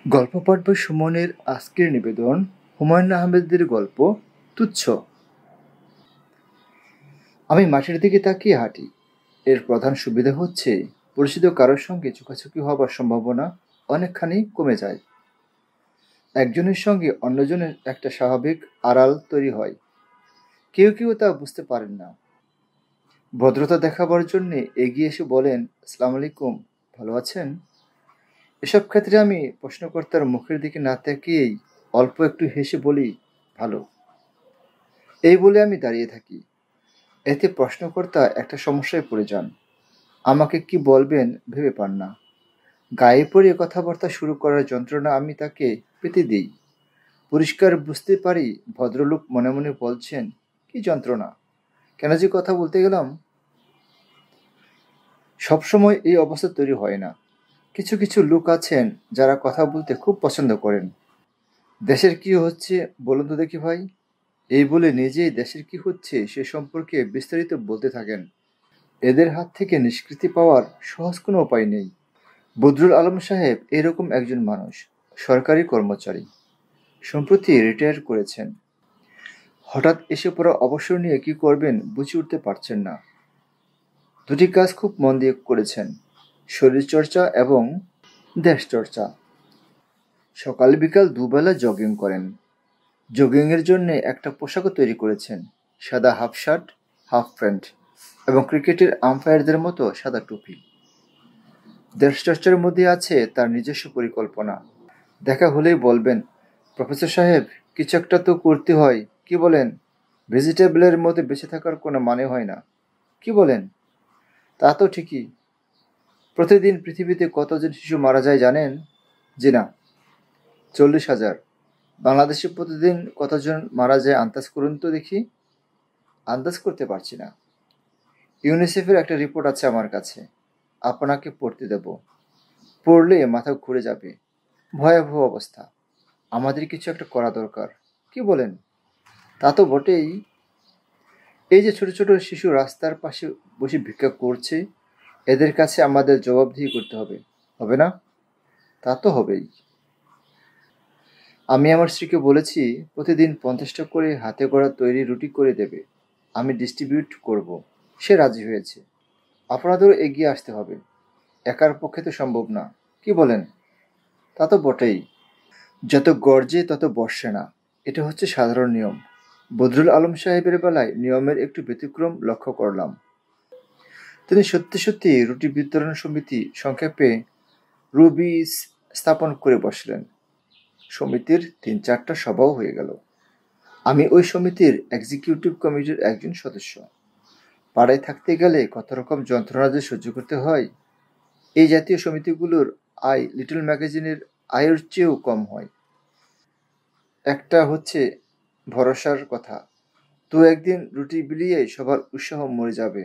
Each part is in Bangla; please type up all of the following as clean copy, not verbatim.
গল্প পাঠব সুমনের আজকের নিবেদন হুমায়ুন আহমেদের গল্প তুচ্ছ। আমি মাঠের দিকে তাকিয়ে হাঁটি। এর প্রধান সুবিধা হচ্ছে পরিচিত কারোর সঙ্গে চোখাচোখি হবার সম্ভাবনা অনেকখানি কমে যায়। একজনের সঙ্গে অন্যজনের একটা স্বাভাবিক আড়াল তৈরি হয়। কেউ কেউ তা বুঝতে পারেন না। ভদ্রতা দেখাবার জন্যে এগিয়ে এসে বলেন, আসসালামু আলাইকুম, ভালো আছেন? এসব ক্ষেত্রে আমি প্রশ্নকর্তার মুখের দিকে না তাকিয়েই অল্প একটু হেসে বলি, ভালো। এই বলে আমি দাঁড়িয়ে থাকি। এতে প্রশ্নকর্তা একটা সমস্যায় পড়ে যান। আমাকে কি বলবেন ভেবে পান না। গায়ে পড়ে কথাবার্তা শুরু করার যন্ত্রণা আমি তাকে পেতে দিই। পরিষ্কার বুঝতে পারি ভদ্রলোক মনে মনে বলছেন, কি যন্ত্রণা, কেন যে কথা বলতে গেলাম। সবসময় এই অবস্থা তৈরি হয় না। কিছু কিছু লোক আছেন যারা কথা বলতে খুব পছন্দ করেন। দেশের কি হচ্ছে বলুন তো দেখি ভাই, এই বলে নিজেই দেশের কি হচ্ছে সে সম্পর্কে বিস্তারিত বলতে থাকেন। এদের হাত থেকে নিষ্কৃতি পাওয়ার সহজ কোনো উপায় নেই। বদরুল আলম সাহেব এরকম একজন মানুষ, সরকারি কর্মচারী, সম্প্রতি রিটায়ার করেছেন। হঠাৎ এসে পড়া অবসর নিয়ে কি করবেন বুঝে উঠতে পারছেন না। দুটি কাজ খুব মন দিয়ে করেছেন, শরীরচর্চা এবং দেশচর্চা। সকাল বিকাল দুবেলা জগিং করেন। জগিংয়ের জন্য একটা পোশাকও তৈরি করেছেন, সাদা হাফ শার্ট, হাফ প্যান্ট এবং ক্রিকেটের আম্পায়ারদের মতো সাদা টুপি। দেশচর্চার মধ্যে আছে তার নিজস্ব পরিকল্পনা। দেখা হলেই বলবেন, প্রফেসর সাহেব, কিছু একটা তো করতে হয়, কি বলেন? ভেজিটেবলের মধ্যে বেঁচে থাকার কোনো মানে হয় না, কি বলেন? তা তো ঠিকই। প্রতিদিন পৃথিবীতে কতজন শিশু মারা যায় জানেন? জি না, 40,000। বাংলাদেশে প্রতিদিন কতজন মারা যায় আন্দাজ করুন তো দেখি। আন্দাজ করতে পারছি না। ইউনিসেফের একটা রিপোর্ট আছে আমার কাছে, আপনাকে পড়তে দেব। পড়লে মাথা ঘুরে যাবে। ভয়াবহ অবস্থা। আমাদের কিছু একটা করা দরকার, কি বলেন? তা তো বটেই। এই যে ছোট ছোট শিশু রাস্তার পাশে বসে ভিক্ষা করছে, এদের কাছে আমাদের জবাবদিহি করতে হবে, হবে না? তা তো হবেই। আমি আমার স্ত্রীকে বলেছি প্রতিদিন 50টা করে হাতে গড়া তৈরি রুটি করে দেবে, আমি ডিস্ট্রিবিউট করব। সে রাজি হয়েছে। আপনাদেরও এগিয়ে আসতে হবে, একার পক্ষে তো সম্ভব না, কি বলেন? তা তো বটেই। যত গর্জে তত বর্ষে না, এটা হচ্ছে সাধারণ নিয়ম। বদরুল আলম সাহেবের বেলায় নিয়মের একটু ব্যতিক্রম লক্ষ্য করলাম। তিনি সত্যি সত্যি রুটি বিতরণ সমিতি, সংক্ষেপে রুবিস, স্থাপন করে বসলেন। সমিতির 3-4টা সভাও হয়ে গেল। আমি ওই সমিতির এক্সিকিউটিভ কমিটির একজন সদস্য। পাড়ায় থাকতে গেলে কত রকম যন্ত্রণা যে সহ্য করতে হয়। এই জাতীয় সমিতিগুলোর আয় লিটল ম্যাগাজিনের আয়ের চেয়েও কম হয়। একটা হচ্ছে ভরসার কথা, তো একদিন রুটি বিলিয়ে সবার উৎসাহ মরে যাবে,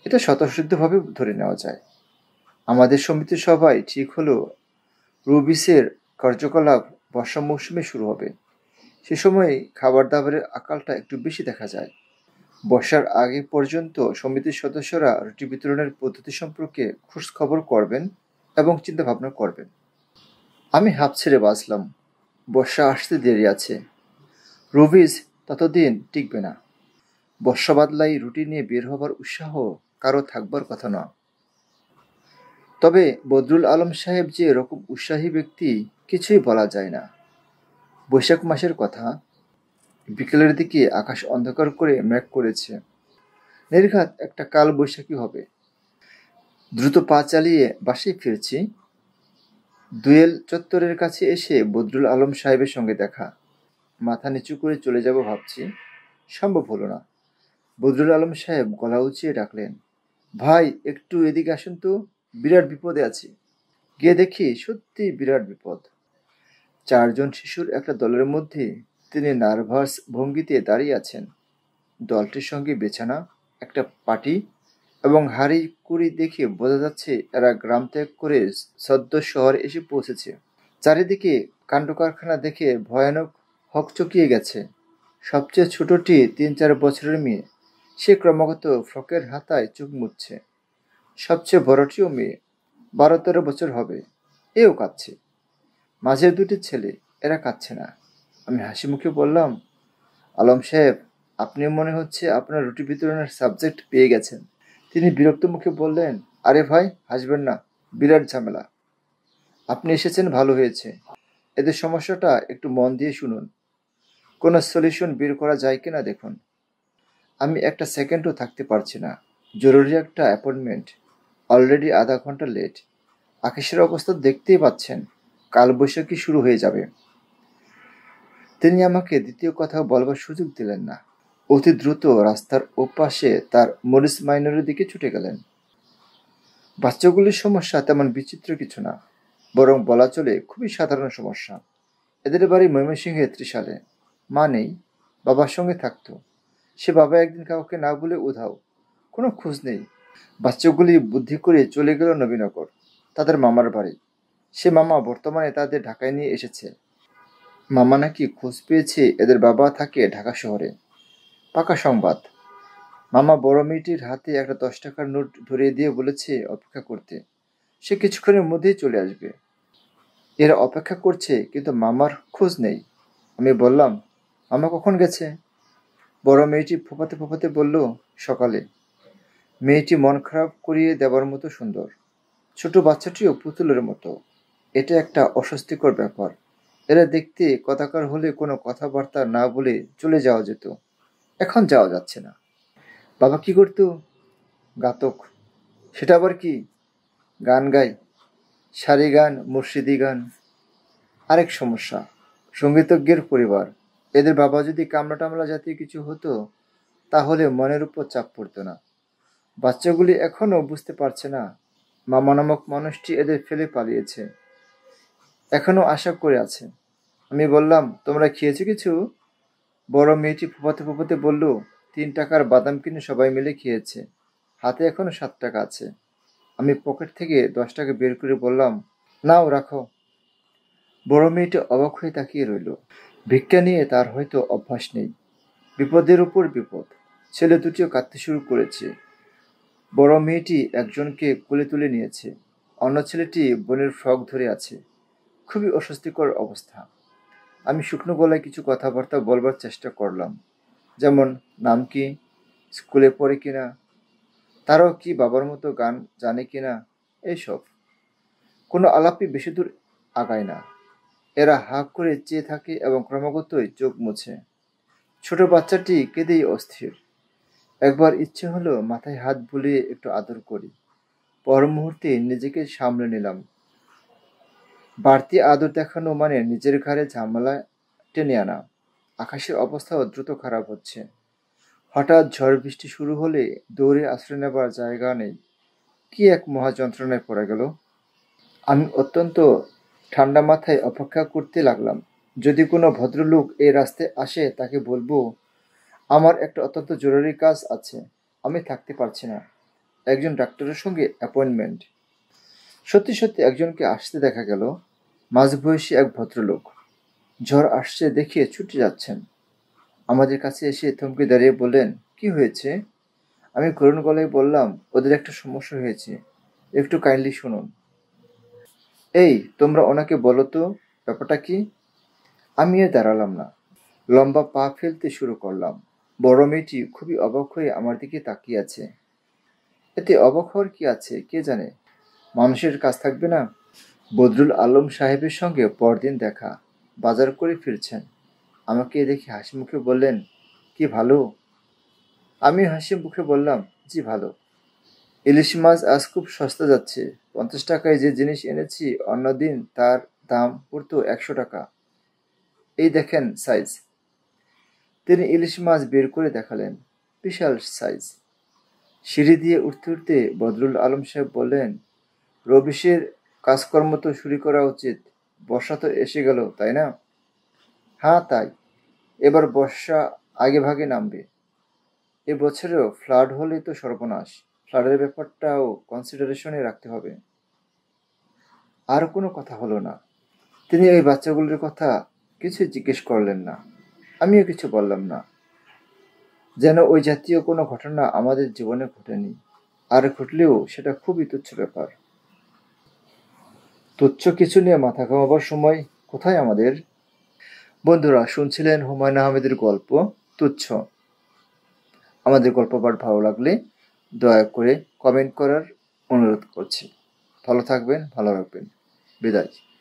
এটা স্বতঃসিদ্ধভাবে ধরে নেওয়া যায়। আমাদের সমিতির সভায় ঠিক হলো রুবিসের কার্যকলাপ বর্ষা মৌসুমে শুরু হবে। সে সময় খাবার দাবারের আকালটা একটু বেশি দেখা যায়। বর্ষার আগে পর্যন্ত সমিতির সদস্যরা রুটি বিতরণের পদ্ধতি সম্পর্কে খোঁজ খবর করবেন এবং চিন্তা ভাবনা করবেন। আমি হাঁপ ছেড়ে বাঁচলাম। বর্ষা আসতে দেরি আছে, রুবিস ততদিন টিকবে না। বর্ষা বাদলাই রুটি নিয়ে বের হবার উৎসাহ কারো থাকবার কথা না। তবে বদরুল আলম সাহেব যে এরকম উৎসাহী ব্যক্তি কিছুই বলা যায় না। বৈশাখ মাসের কথা, বিকেলের দিকে আকাশ অন্ধকার করে মেঘ করেছে, নির্ঘাত একটা কাল বৈশাখী হবে। দ্রুত পা চালিয়ে বাসায় ফিরছি। দুয়েল চত্বরের কাছে এসে বদরুল আলম সাহেবের সঙ্গে দেখা। মাথা নিচু করে চলে যাব ভাবছি, সম্ভব হলো না। বদরুল আলম সাহেব গলা উঁচিয়ে ডাকলেন, ভাই একটু এদিকে আসুন তো, বিরাট বিপদে আছি। গিয়ে দেখি সত্যি বিরাট বিপদ। 4জন শিশুর একটা দলের মধ্যে তিনি নার্ভাস ভঙ্গিতে দাঁড়িয়ে আছেন। দলটির সঙ্গে বিছানা, একটা পাটি এবং হাঁড়ি কুড়ি দেখে বোঝা যাচ্ছে এরা গ্রাম ত্যাগ করে সদ্য শহরে এসে পৌঁছেছে। চারিদিকে কাণ্ডকারখানা দেখে ভয়ানক হকচকিয়ে গেছে। সবচেয়ে ছোটটি 3-4 বছরের মেয়ে, সে ক্রমাগত ফ্রকের হাতায় চোখ মুছছে। সবচেয়ে বড়টিও মেয়ে, 12-13 বছর হবে। এও কাঁদছে। মাঝের দুটি ছেলে, এরা কাঁদছে না। আমি হাসি মুখে বললাম, আলম সাহেব, আপনি মনে হচ্ছে আপনার রুটি বিতরণের সাবজেক্ট পেয়ে গেছেন। তিনি বিরক্ত মুখে বললেন, আরে ভাই, হাসবেন না, বিরাট ঝামেলা। আপনি এসেছেন ভালো হয়েছে। এদের সমস্যাটা একটু মন দিয়ে শুনুন, কোনো সলিউশন বের করা যায় কিনা দেখুন। আমি একটা সেকেন্ডও থাকতে পারছি না, জরুরি একটা অ্যাপয়েন্টমেন্ট, অলরেডি আধা ঘন্টা লেট। আকাশের অবস্থা দেখতেই পাচ্ছেন, কালবৈশাখী শুরু হয়ে যাবে। তিনি আমাকে দ্বিতীয় কথা বলবার সুযোগ দিলেন না। অতি দ্রুত রাস্তার ওপাশে তার মরিস মাইনরের দিকে ছুটে গেলেন। বাচ্চাগুলির সমস্যা তেমন বিচিত্র কিছু না, বরং বলা চলে খুবই সাধারণ সমস্যা। এদের বাড়ি ময়মনসিংহে ত্রিশালে। মা নেই, বাবার সঙ্গে থাকতো। সে বাবা একদিন কাউকে না বলে উধাও, কোনো খোঁজ নেই। বাচ্চাগুলি বুদ্ধি করে চলে গেল নবীনগর, তাদের মামার বাড়ি। সে মামা বর্তমানে তাদের ঢাকায় নিয়ে এসেছে। মামা নাকি খোঁজ পেয়েছে এদের বাবা থাকে ঢাকা শহরে। পাকা সংবাদ। মামা বড় মেয়েটির হাতে একটা 10 টাকার নোট ধরিয়ে দিয়ে বলেছে অপেক্ষা করতে, সে কিছুক্ষণের মধ্যেই চলে আসবে। এরা অপেক্ষা করছে, কিন্তু মামার খোঁজ নেই। আমি বললাম, মামা কখন গেছে? বড় মেয়েটি ফোঁপাতে ফোঁপাতে বলল, সকালে। মেয়েটি মন খারাপ করিয়ে দেবার মতো সুন্দর, ছোট বাচ্চাটিও পুতুলের মতো। এটা একটা অস্বস্তিকর ব্যাপার। এরা দেখতে কথাকার হলে কোনো কথাবার্তা না বলে চলে যাওয়া যেত, এখন যাওয়া যাচ্ছে না। বাবা কি করতো? গাতক। সেটা আবার কি? গান গায়, সারি গান, মুর্শিদি গান। আরেক সমস্যা, সঙ্গীতজ্ঞের পরিবার। এদের বাবা যদি কামলা টামলা জাতীয় কিছু হতো, তাহলে মনের উপর চাপ পড়তো না। বাচ্চাগুলি এখনও বুঝতে পারছে না মামা নামক মানুষটি এদের ফেলে পালিয়েছে, এখনও আশা করে আছে। আমি বললাম, তোমরা খেয়েছো কিছু? বড় মেয়েটি ফোঁপাতে ফোঁপাতে বলল, 3 টাকার বাদাম কিনে সবাই মিলে খেয়েছে, হাতে এখনো 7 টাকা আছে। আমি পকেট থেকে 10 টাকা বের করে বললাম, নাও রাখো। বড় মেয়েটি অবাক হয়ে তাকিয়ে রইল। ভিক্ষা নিয়ে তার হয়তো অভ্যাস নেই। বিপদের উপর বিপদ। ছেলে দুটিও কাঁদতে শুরু করেছে। বড় মেয়েটি একজনকে কোলে তুলে নিয়েছে, অন্য ছেলেটি বোনের ফ্রক ধরে আছে। খুবই অস্বস্তিকর অবস্থা। আমি শুকনো গলায় কিছু কথাবার্তা বলবার চেষ্টা করলাম, যেমন নাম কি, স্কুলে পড়ে কিনা, তারাও কি বাবার মতো গান জানে কিনা, এইসব। কোনো আলাপই বেশি দূর আগায় না। এরা হাঁ করে চেয়ে থাকে এবং ক্রমাগতই চোখ মুছে। ছোট বাচ্চাটি কেঁদেই অস্থির। একবার ইচ্ছে হলো মাথায় হাত বুলিয়ে একটু আদর করি। পর মুহূর্তে নিজেকে সামলে নিলাম। বাড়তি আদর দেখানো মানে নিজের ঘাড়ে ঝামেলা টেনে আনা। আকাশের অবস্থাও দ্রুত খারাপ হচ্ছে। হঠাৎ ঝড় বৃষ্টি শুরু হলে দৌড়ে আশ্রয় নেবার জায়গা নেই। কি এক মহা যন্ত্রণায় পড়ে গেল। আমি অত্যন্ত ঠান্ডা মাথায় অপেক্ষা করতে লাগলাম। যদি কোনো ভদ্রলোক এই রাস্তায় আসে, তাকে বলবো, আমার একটা অত্যন্ত জরুরি কাজ আছে, আমি থাকতে পারছি না, একজন ডাক্তারের সঙ্গে অ্যাপয়েন্টমেন্ট। সত্যি সত্যি একজনকে আসতে দেখা গেল, মাঝবয়সী এক ভদ্রলোক। ঝড় আসছে দেখে ছুটে যাচ্ছেন। আমাদের কাছে এসে থমকে দাঁড়িয়ে বললেন, কি হয়েছে? আমি করুণ গলায় বললাম, ওদের একটা সমস্যা হয়েছে, একটু কাইন্ডলি শুনুন। এই, তোমরা ওনাকে বলো তো ব্যাপারটা কি। আমি আর দাঁড়ালাম না, লম্বা পা ফেলতে শুরু করলাম। বড় মেয়েটি খুবই অবাক হয়ে আমার দিকে তাকিয়ে আছে। এতে অবাক হওয়ার কি আছে, কে জানে, মানুষের কাজ থাকবে না। বদরুল আলম সাহেবের সঙ্গে পরদিন দেখা, বাজার করে ফিরছেন। আমাকে দেখে হাসি মুখে বললেন, কি ভালো? আমি হাসি মুখে বললাম, জি ভালো। ইলিশ মাছ আজ খুব সস্তা যাচ্ছে। 50 টাকায় যে জিনিস এনেছি, অন্যদিন তার দাম পড়তো 100 টাকা। এই দেখেন সাইজ। তিনি ইলিশ মাছ বের করে দেখালেন, বিশাল সাইজ। সিঁড়ি দিয়ে উঠতে উঠতে বদরুল আলম সাহেব বললেন, রবিশের কাজকর্ম তো শুরু করা উচিত, বর্ষা তো এসে গেল, তাই না? হ্যাঁ তাই, এবার বর্ষা আগে ভাগে নামবে। এবছরেও ফ্লাড হলে তো সর্বনাশ, ফ্লাডের ব্যাপারটাও কনসিডারেশনে রাখতে হবে। আর কোনো কথা হলো না। তিনি এই বাচ্চাগুলোর কথা কিছুই জিজ্ঞেস করলেন না, আমিও কিছু বললাম না, যেন ওই জাতীয় কোনো ঘটনা আমাদের জীবনে ঘটেনি, আর ঘটলেও সেটা খুবই তুচ্ছ ব্যাপার। তুচ্ছ কিছু নিয়ে মাথা ঘামাবার সময় কোথায় আমাদের? বন্ধুরা, শুনছিলেন হুমায়ুন আহমেদের গল্প তুচ্ছ। আমাদের গল্প পাঠ ভালো লাগলে দয়া করে কমেন্ট করার অনুরোধ করছি। ভালো থাকবেন, ভালো রাখবেন। বিদায়।